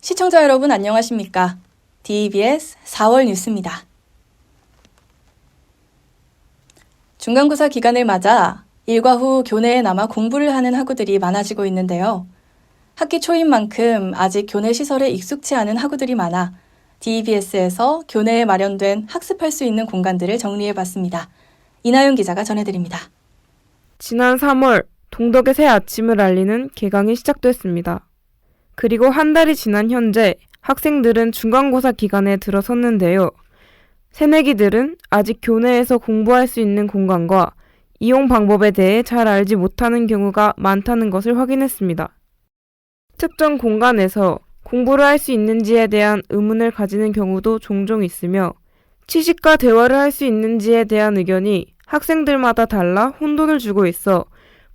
시청자 여러분 안녕하십니까? DBS 4월 뉴스입니다. 중간고사 기간을 맞아 일과 후 교내에 남아 공부를 하는 학우들이 많아지고 있는데요. 학기 초인 만큼 아직 교내 시설에 익숙치 않은 학우들이 많아 DBS에서 교내에 마련된 학습할 수 있는 공간들을 정리해봤습니다. 이나영 기자가 전해드립니다. 지난 3월 동덕의 새 아침을 알리는 개강이 시작됐습니다. 그리고 한 달이 지난 현재 학생들은 중간고사 기간에 들어섰는데요. 새내기들은 아직 교내에서 공부할 수 있는 공간과 이용 방법에 대해 잘 알지 못하는 경우가 많다는 것을 확인했습니다. 특정 공간에서 공부를 할 수 있는지에 대한 의문을 가지는 경우도 종종 있으며 취식과 대화를 할 수 있는지에 대한 의견이 학생들마다 달라 혼돈을 주고 있어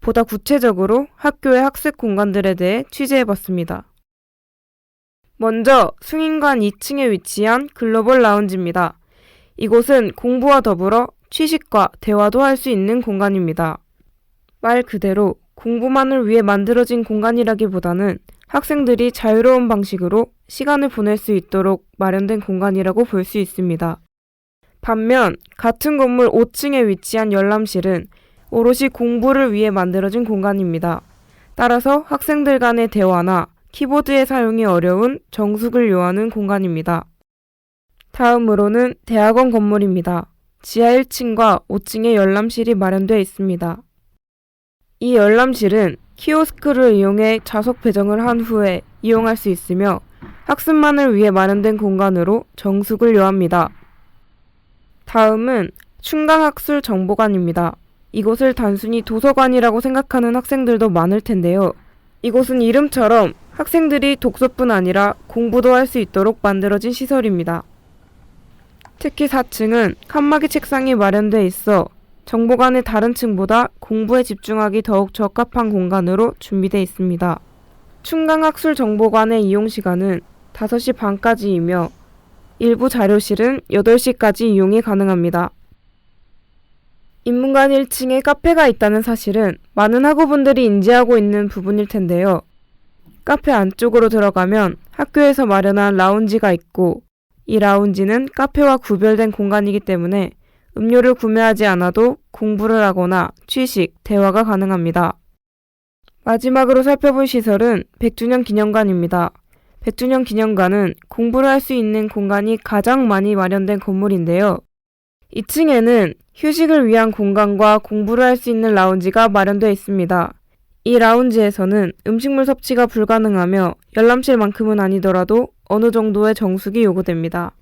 보다 구체적으로 학교의 학습 공간들에 대해 취재해봤습니다. 먼저 숭인관 2층에 위치한 글로벌 라운지입니다. 이곳은 공부와 더불어 취식과 대화도 할 수 있는 공간입니다. 말 그대로 공부만을 위해 만들어진 공간이라기보다는 학생들이 자유로운 방식으로 시간을 보낼 수 있도록 마련된 공간이라고 볼 수 있습니다. 반면 같은 건물 5층에 위치한 열람실은 오롯이 공부를 위해 만들어진 공간입니다. 따라서 학생들 간의 대화나 키보드의 사용이 어려운 정숙을 요하는 공간입니다. 다음으로는 대학원 건물입니다. 지하 1층과 5층에 열람실이 마련되어 있습니다. 이 열람실은 키오스크를 이용해 좌석 배정을 한 후에 이용할 수 있으며 학습만을 위해 마련된 공간으로 정숙을 요합니다. 다음은 충강학술 정보관입니다. 이곳을 단순히 도서관이라고 생각하는 학생들도 많을 텐데요. 이곳은 이름처럼 학생들이 독서뿐 아니라 공부도 할 수 있도록 만들어진 시설입니다. 특히 4층은 칸막이 책상이 마련돼 있어 정보관의 다른 층보다 공부에 집중하기 더욱 적합한 공간으로 준비되어 있습니다. 충강학술 정보관의 이용 시간은 5시 반까지이며 일부 자료실은 8시까지 이용이 가능합니다. 인문관 1층에 카페가 있다는 사실은 많은 학우분들이 인지하고 있는 부분일 텐데요. 카페 안쪽으로 들어가면 학교에서 마련한 라운지가 있고 이 라운지는 카페와 구별된 공간이기 때문에 음료를 구매하지 않아도 공부를 하거나 취식, 대화가 가능합니다. 마지막으로 살펴볼 시설은 100주년 기념관입니다. 100주년 기념관은 공부를 할 수 있는 공간이 가장 많이 마련된 건물인데요. 2층에는 휴식을 위한 공간과 공부를 할 수 있는 라운지가 마련되어 있습니다. 이 라운지에서는 음식물 섭취가 불가능하며 열람실만큼은 아니더라도 어느 정도의 정숙이 요구됩니다.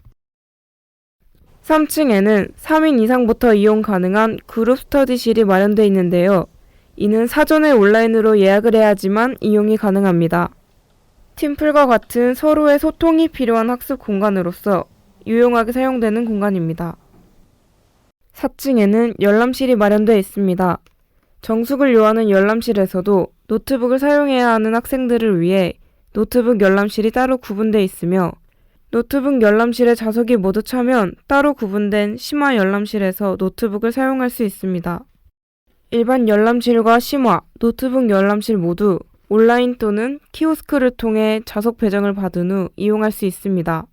3층에는 3인 이상부터 이용 가능한 그룹 스터디실이 마련되어 있는데요. 이는 사전에 온라인으로 예약을 해야지만 이용이 가능합니다. 팀플과 같은 서로의 소통이 필요한 학습 공간으로서 유용하게 사용되는 공간입니다. 4층에는 열람실이 마련되어 있습니다. 정숙을 요하는 열람실에서도 노트북을 사용해야 하는 학생들을 위해 노트북 열람실이 따로 구분되어 있으며 노트북 열람실의 좌석이 모두 차면 따로 구분된 심화 열람실에서 노트북을 사용할 수 있습니다. 일반 열람실과 심화, 노트북 열람실 모두 온라인 또는 키오스크를 통해 좌석 배정을 받은 후 이용할 수 있습니다.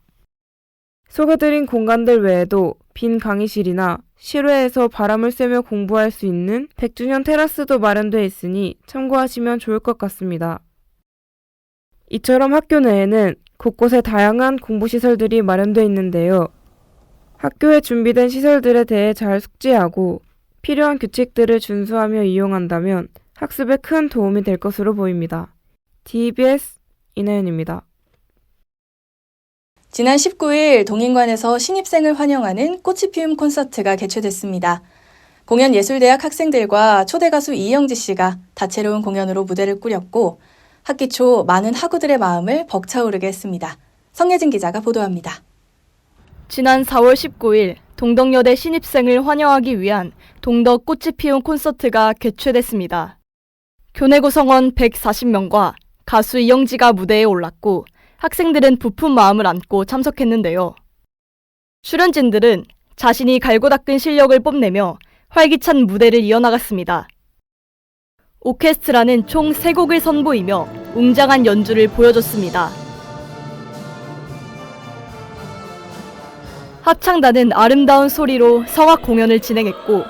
소개드린 공간들 외에도 빈 강의실이나 실외에서 바람을 쐬며 공부할 수 있는 100주년 테라스도 마련되어 있으니 참고하시면 좋을 것 같습니다. 이처럼 학교 내에는 곳곳에 다양한 공부시설들이 마련되어 있는데요. 학교에 준비된 시설들에 대해 잘 숙지하고 필요한 규칙들을 준수하며 이용한다면 학습에 큰 도움이 될 것으로 보입니다. DBS 이나연입니다. 지난 19일 동인관에서 신입생을 환영하는 꽃이 피움 콘서트가 개최됐습니다. 공연예술대학 학생들과 초대 가수 이영지 씨가 다채로운 공연으로 무대를 꾸렸고 학기 초 많은 학우들의 마음을 벅차오르게 했습니다. 성예진 기자가 보도합니다. 지난 4월 19일 동덕여대 신입생을 환영하기 위한 동덕 꽃이 피운 콘서트가 개최됐습니다. 교내 구성원 140명과 가수 이영지가 무대에 올랐고 학생들은 부푼 마음을 안고 참석했는데요. 출연진들은 자신이 갈고 닦은 실력을 뽐내며 활기찬 무대를 이어나갔습니다. 오케스트라는 총 3곡을 선보이며 웅장한 연주를 보여줬습니다. 합창단은 아름다운 소리로 성악 공연을 진행했고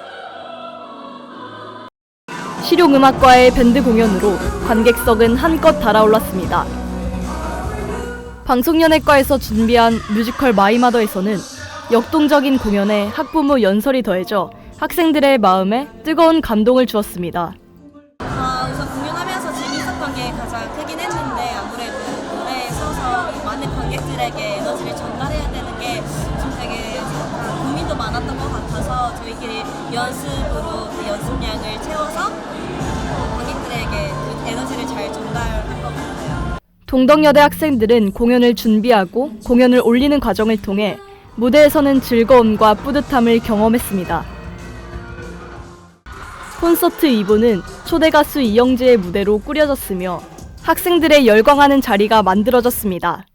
실용음악과의 밴드 공연으로 관객석은 한껏 달아올랐습니다. 방송연예과에서 준비한 뮤지컬 마이마더에서는 역동적인 공연에 학부모 연설이 더해져 학생들의 마음에 뜨거운 감동을 주었습니다. 우선 공연하면서 재밌었던 게 가장 크긴 했는데 아무래도 무대에 서서 많은 관객들에게 에너지를 전달해야 되는 게 좀 되게 고민도 많았던 것 같아서 저희끼리 연습으로 그 연습량을 채워서 관객들에게 그 에너지를 잘 전달한 것 같아요. 동덕여대 학생들은 공연을 준비하고 공연을 올리는 과정을 통해 무대에서는 즐거움과 뿌듯함을 경험했습니다. 콘서트 2부는 초대 가수 이영지의 무대로 꾸려졌으며 학생들의 열광하는 자리가 만들어졌습니다.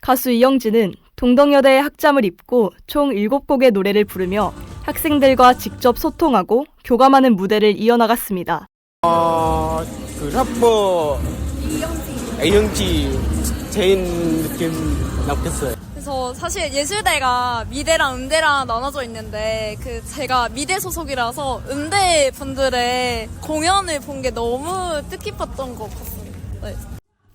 가수 이영지는 동덕여대의 학잠을 입고 총 7곡의 노래를 부르며 학생들과 직접 소통하고 교감하는 무대를 이어나갔습니다. 그 래퍼 이영지 제인 느낌 나겠어요. 그래서 사실 예술대가 미대랑 음대랑 나눠져 있는데 제가 미대 소속이라서 음대 분들의 공연을 본 게 너무 뜻깊었던 것 같습니다. 네.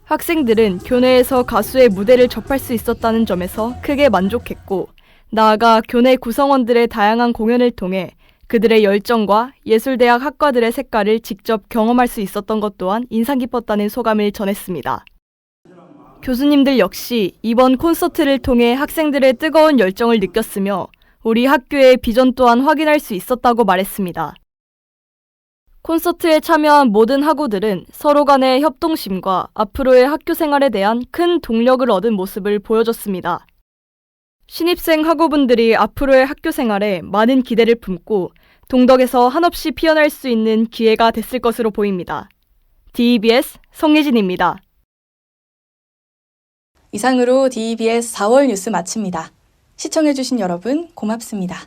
학생들은 교내에서 가수의 무대를 접할 수 있었다는 점에서 크게 만족했고 나아가 교내 구성원들의 다양한 공연을 통해 그들의 열정과 예술대학 학과들의 색깔을 직접 경험할 수 있었던 것 또한 인상 깊었다는 소감을 전했습니다. 교수님들 역시 이번 콘서트를 통해 학생들의 뜨거운 열정을 느꼈으며 우리 학교의 비전 또한 확인할 수 있었다고 말했습니다. 콘서트에 참여한 모든 학우들은 서로 간의 협동심과 앞으로의 학교 생활에 대한 큰 동력을 얻은 모습을 보여줬습니다. 신입생 학우분들이 앞으로의 학교 생활에 많은 기대를 품고 동덕에서 한없이 피어날 수 있는 기회가 됐을 것으로 보입니다. DEBS 성예진입니다. 이상으로 DEBS 4월 뉴스 마칩니다. 시청해주신 여러분 고맙습니다.